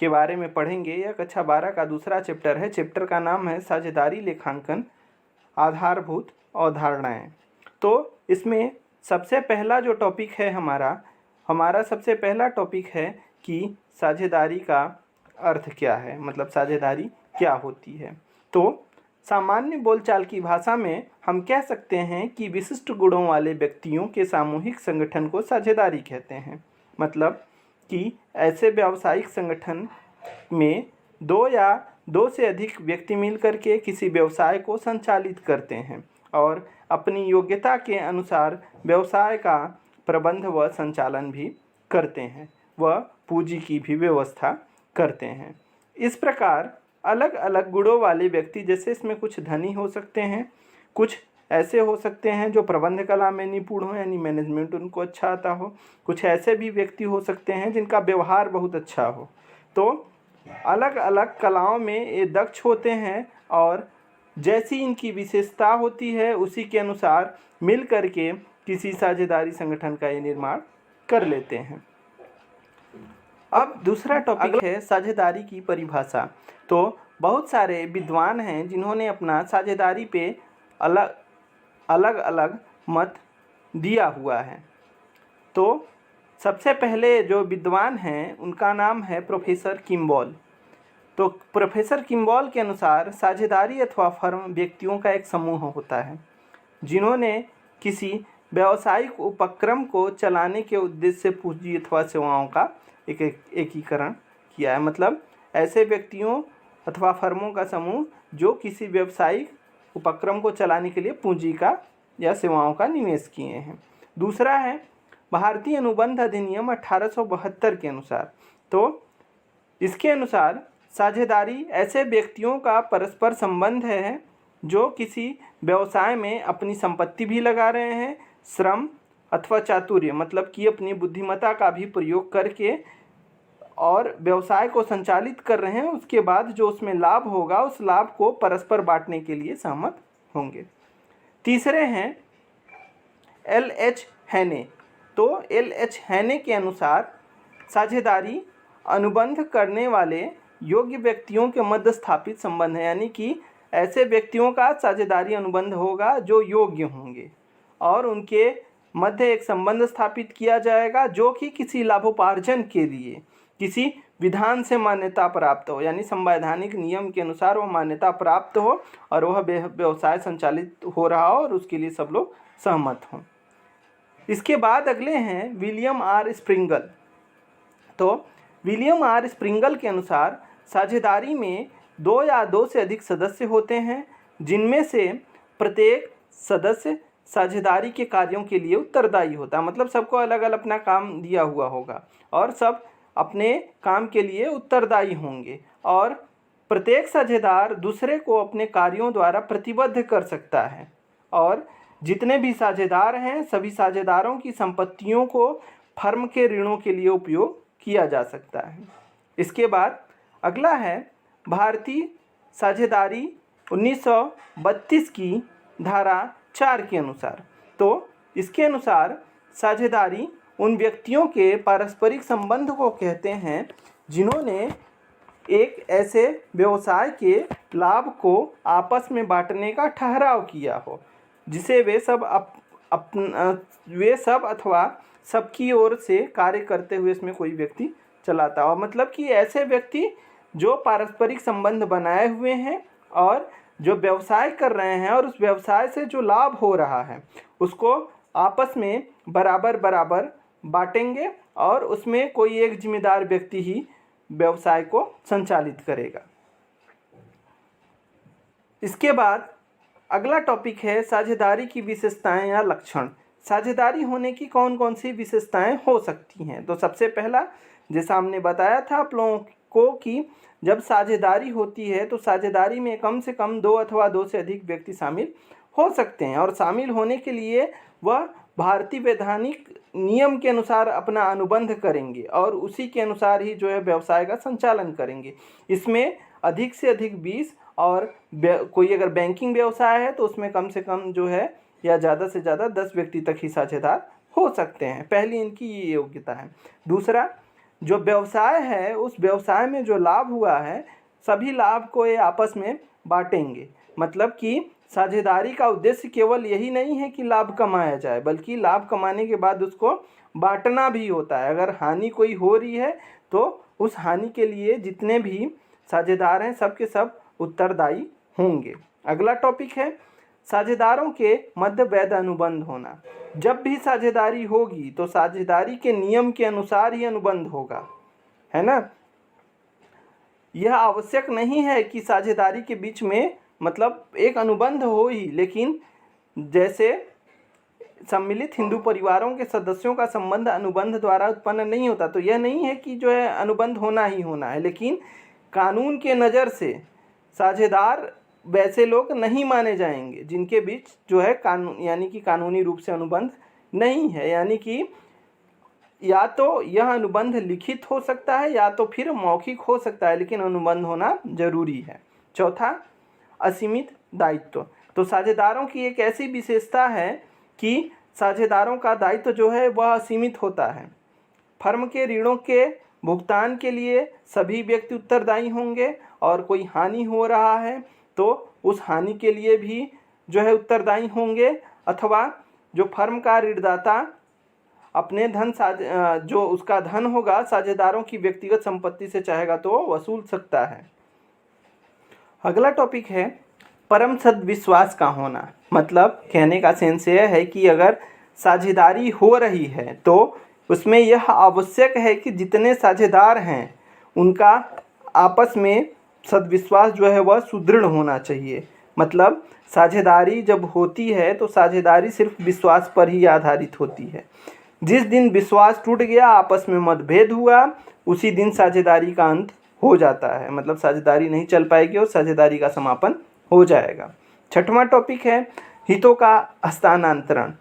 के बारे में पढ़ेंगे। यह कक्षा 12 का दूसरा चैप्टर है। चैप्टर का नाम है साझेदारी लेखांकन आधारभूत अवधारणाएं। तो इसमें सबसे पहला जो टॉपिक है हमारा सबसे पहला टॉपिक है कि साझेदारी का अर्थ क्या है, मतलब साझेदारी क्या होती है। तो सामान्य बोलचाल की भाषा में हम कह सकते हैं कि विशिष्ट गुणों वाले व्यक्तियों के सामूहिक संगठन को साझेदारी कहते हैं। मतलब कि ऐसे व्यावसायिक संगठन में दो या दो से अधिक व्यक्ति मिलकर के किसी व्यवसाय को संचालित करते हैं और अपनी योग्यता के अनुसार व्यवसाय का प्रबंध व संचालन भी करते हैं, वह पूंजी की भी व्यवस्था करते हैं। इस प्रकार अलग अलग गुणों वाले व्यक्ति, जैसे इसमें कुछ धनी हो सकते हैं, कुछ ऐसे हो सकते हैं जो प्रबंध कला में निपुण हो, यानी मैनेजमेंट उनको अच्छा आता हो। कुछ ऐसे भी व्यक्ति हो सकते हैं जिनका व्यवहार बहुत अच्छा हो। तो अलग अलग कलाओं में ये दक्ष होते हैं और जैसी इनकी विशेषता होती है उसी के अनुसार मिल करके किसी साझेदारी संगठन का ये निर्माण कर लेते हैं। अब दूसरा टॉपिक है साझेदारी की परिभाषा। तो बहुत सारे विद्वान हैं जिन्होंने अपना साझेदारी पे अलग अलग मत दिया हुआ है। तो सबसे पहले जो विद्वान हैं उनका नाम है प्रोफेसर किम्बॉल। तो प्रोफेसर किम्बॉल के अनुसार साझेदारी अथवा फर्म व्यक्तियों का एक समूह होता है जिन्होंने किसी व्यावसायिक उपक्रम को चलाने के उद्देश्य से पूंजी अथवा सेवाओं का एकीकरण किया है। मतलब ऐसे व्यक्तियों अथवा फर्मों का समूह जो किसी व्यावसायिक उपक्रम को चलाने के लिए पूंजी का या सेवाओं का निवेश किए हैं। दूसरा है भारतीय अनुबंध अधिनियम 1872 के अनुसार। तो इसके अनुसार साझेदारी ऐसे व्यक्तियों का परस्पर संबंध है जो किसी व्यवसाय में अपनी संपत्ति भी लगा रहे हैं, श्रम अथवा चातुर्य, मतलब कि अपनी बुद्धिमत्ता का भी प्रयोग करके और व्यवसाय को संचालित कर रहे हैं। उसके बाद जो उसमें लाभ होगा उस लाभ को परस्पर बांटने के लिए सहमत होंगे। तीसरे हैं एल.एच. हैने। तो एल.एच. हैने के अनुसार साझेदारी अनुबंध करने वाले योग्य व्यक्तियों के मध्य स्थापित संबंध है, यानी कि ऐसे व्यक्तियों का साझेदारी अनुबंध होगा जो योग्य होंगे और उनके मध्य एक संबंध स्थापित किया जाएगा जो कि किसी लाभोपार्जन के लिए किसी विधान से मान्यता प्राप्त हो, यानी संवैधानिक नियम के अनुसार वह मान्यता प्राप्त हो और वह व्यवसाय संचालित हो रहा हो और उसके लिए सब लोग सहमत हों। इसके बाद अगले हैं विलियम आर स्प्रिंगल। तो विलियम आर स्प्रिंगल के अनुसार साझेदारी में दो या दो से अधिक सदस्य होते हैं जिनमें से प्रत्येक सदस्य साझेदारी के कार्यों के लिए उत्तरदायी होता है। मतलब सबको अलग अलग अपना काम दिया हुआ होगा और सब अपने काम के लिए उत्तरदायी होंगे और प्रत्येक साझेदार दूसरे को अपने कार्यों द्वारा प्रतिबद्ध कर सकता है और जितने भी साझेदार हैं सभी साझेदारों की संपत्तियों को फर्म के ऋणों के लिए उपयोग किया जा सकता है। इसके बाद अगला है भारतीय साझेदारी 1932 की धारा 4 के अनुसार। तो इसके अनुसार साझेदारी उन व्यक्तियों के पारस्परिक संबंध को कहते हैं जिन्होंने एक ऐसे व्यवसाय के लाभ को आपस में बांटने का ठहराव किया हो जिसे वे सब अथवा सबकी ओर से कार्य करते हुए इसमें कोई व्यक्ति चलाता हो। मतलब कि ऐसे व्यक्ति जो पारस्परिक संबंध बनाए हुए हैं और जो व्यवसाय कर रहे हैं और उस व्यवसाय से जो लाभ हो रहा है उसको आपस में बराबर बराबर बांटेंगे और उसमें कोई एक जिम्मेदार व्यक्ति ही व्यवसाय को संचालित करेगा। इसके बाद अगला टॉपिक है साझेदारी की विशेषताएं या लक्षण। साझेदारी होने की कौन कौन सी विशेषताएं हो सकती हैं। तो सबसे पहला, जैसा हमने बताया था आप लोगों को कि जब साझेदारी होती है तो साझेदारी में कम से कम दो अथवा दो से अधिक व्यक्ति शामिल हो सकते हैं और शामिल होने के लिए वह भारतीय वैधानिक नियम के अनुसार अपना अनुबंध करेंगे और उसी के अनुसार ही जो है व्यवसाय का संचालन करेंगे। इसमें अधिक से अधिक 20 और कोई अगर बैंकिंग व्यवसाय है तो उसमें कम से कम जो है या ज़्यादा से ज़्यादा 10 व्यक्ति तक ही साझेदार हो सकते हैं। पहली इनकी ये योग्यता है। दूसरा, जो व्यवसाय है उस व्यवसाय में जो लाभ हुआ है सभी लाभ को ये आपस में बांटेंगे। मतलब कि साझेदारी का उद्देश्य केवल यही नहीं है कि लाभ कमाया जाए, बल्कि लाभ कमाने के बाद उसको बांटना भी होता है। अगर हानि कोई हो रही है तो उस हानि के लिए जितने भी साझेदार हैं सब के सब उत्तरदायी होंगे। अगला टॉपिक है साझेदारों के मध्य वैध अनुबंध होना। जब भी साझेदारी होगी तो साझेदारी के नियम के अनुसार ही अनुबंध होगा, है ना। यह आवश्यक नहीं है कि साझेदारी के बीच में मतलब एक अनुबंध हो ही, लेकिन जैसे सम्मिलित हिंदू परिवारों के सदस्यों का संबंध अनुबंध द्वारा उत्पन्न नहीं होता, तो यह नहीं है कि जो है अनुबंध होना ही होना है, लेकिन कानून के नज़र से साझेदार वैसे लोग नहीं माने जाएंगे जिनके बीच जो है कानून यानी कि कानूनी रूप से अनुबंध नहीं है। यानी कि या तो यह अनुबंध लिखित हो सकता है या तो फिर मौखिक हो सकता है, लेकिन अनुबंध होना जरूरी है। चौथा, असीमित दायित्व। तो साझेदारों की एक ऐसी विशेषता है कि साझेदारों का दायित्व जो है वह असीमित होता है। फर्म के ऋणों के भुगतान के लिए सभी व्यक्ति उत्तरदायी होंगे और कोई हानि हो रहा है तो उस हानि के लिए भी जो है उत्तरदायी होंगे, अथवा जो फर्म का ऋणदाता अपने धन जो उसका धन होगा साझेदारों की व्यक्तिगत संपत्ति से चाहेगा तो वसूल सकता है। अगला टॉपिक है परम सद्विश्वास का होना। मतलब कहने का सेंस यह है कि अगर साझेदारी हो रही है तो उसमें यह आवश्यक है कि जितने साझेदार हैं उनका आपस में सद्विश्वास जो है वह सुदृढ़ होना चाहिए। मतलब साझेदारी जब होती है तो साझेदारी सिर्फ विश्वास पर ही आधारित होती है। जिस दिन विश्वास टूट गया, आपस में मतभेद हुआ, उसी दिन साझेदारी का अंत हो जाता है। मतलब साझेदारी नहीं चल पाएगी और साझेदारी का समापन हो जाएगा। छठवां टॉपिक है हितों का हस्तांतरण।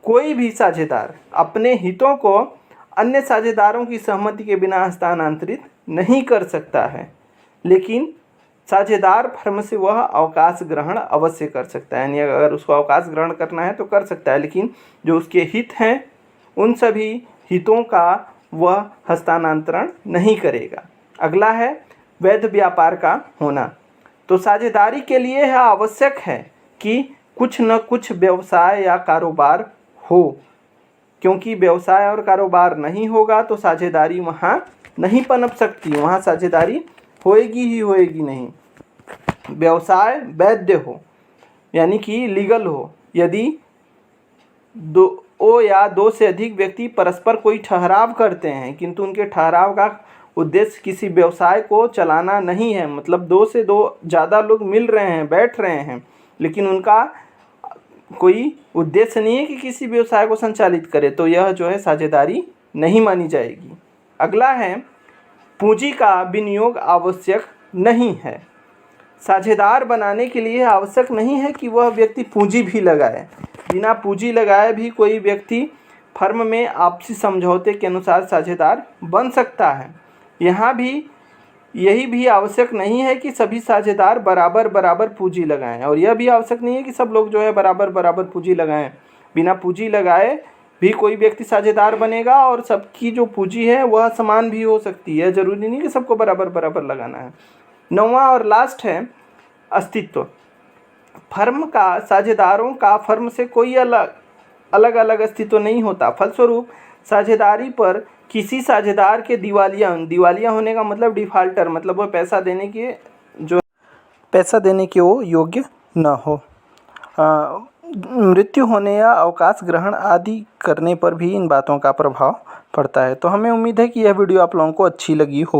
कोई भी साझेदार अपने हितों को अन्य साझेदारों की सहमति के बिना हस्तांतरित नहीं कर सकता है, लेकिन साझेदार फर्म से वह अवकाश ग्रहण अवश्य कर सकता है। यानी अगर उसको अवकाश ग्रहण करना है तो कर सकता है, लेकिन जो उसके हित हैं उन सभी हितों का वह हस्तांतरण नहीं करेगा। अगला है वैध व्यापार का होना। तो साझेदारी के लिए यह आवश्यक है कि कुछ न कुछ व्यवसाय या कारोबार हो, क्योंकि व्यवसाय और कारोबार नहीं होगा तो साझेदारी वहाँ नहीं पनप सकती, वहाँ साझेदारी होएगी ही होएगी नहीं। व्यवसाय वैध हो यानी कि लीगल हो। यदि दो या दो से अधिक व्यक्ति परस्पर कोई ठहराव करते हैं किंतु उनके ठहराव का उद्देश्य किसी व्यवसाय को चलाना नहीं है, मतलब दो से दो ज़्यादा लोग मिल रहे हैं, बैठ रहे हैं, लेकिन उनका कोई उद्देश्य नहीं है कि किसी व्यवसाय को संचालित करे, तो यह जो है साझेदारी नहीं मानी जाएगी। अगला है पूंजी का विनियोग आवश्यक नहीं है। साझेदार बनाने के लिए आवश्यक नहीं है कि वह व्यक्ति पूंजी भी लगाए। बिना पूंजी लगाए भी कोई व्यक्ति फर्म में आपसी समझौते के अनुसार साझेदार बन सकता है। यहाँ भी यही भी आवश्यक नहीं है कि सभी साझेदार बराबर बराबर पूंजी लगाएं, और यह भी आवश्यक नहीं है कि सब लोग जो है बराबर बराबर पूंजी लगाएं। बिना पूंजी लगाए भी कोई व्यक्ति साझेदार बनेगा और सबकी जो पूंजी है वह समान भी हो सकती है। ज़रूरी नहीं कि सबको बराबर बराबर लगाना है। नौवां और लास्ट है अस्तित्व। फर्म का साझेदारों का फर्म से कोई अलग अलग अस्तित्व नहीं होता। फलस्वरूप साझेदारी पर किसी साझेदार के दिवालिया होने का मतलब डिफ़ाल्टर, मतलब वह पैसा देने के वो योग्य न हो। मृत्यु होने या अवकाश ग्रहण आदि करने पर भी इन बातों का प्रभाव पड़ता है। तो हमें उम्मीद है कि यह वीडियो आप लोगों को अच्छी लगी होगी।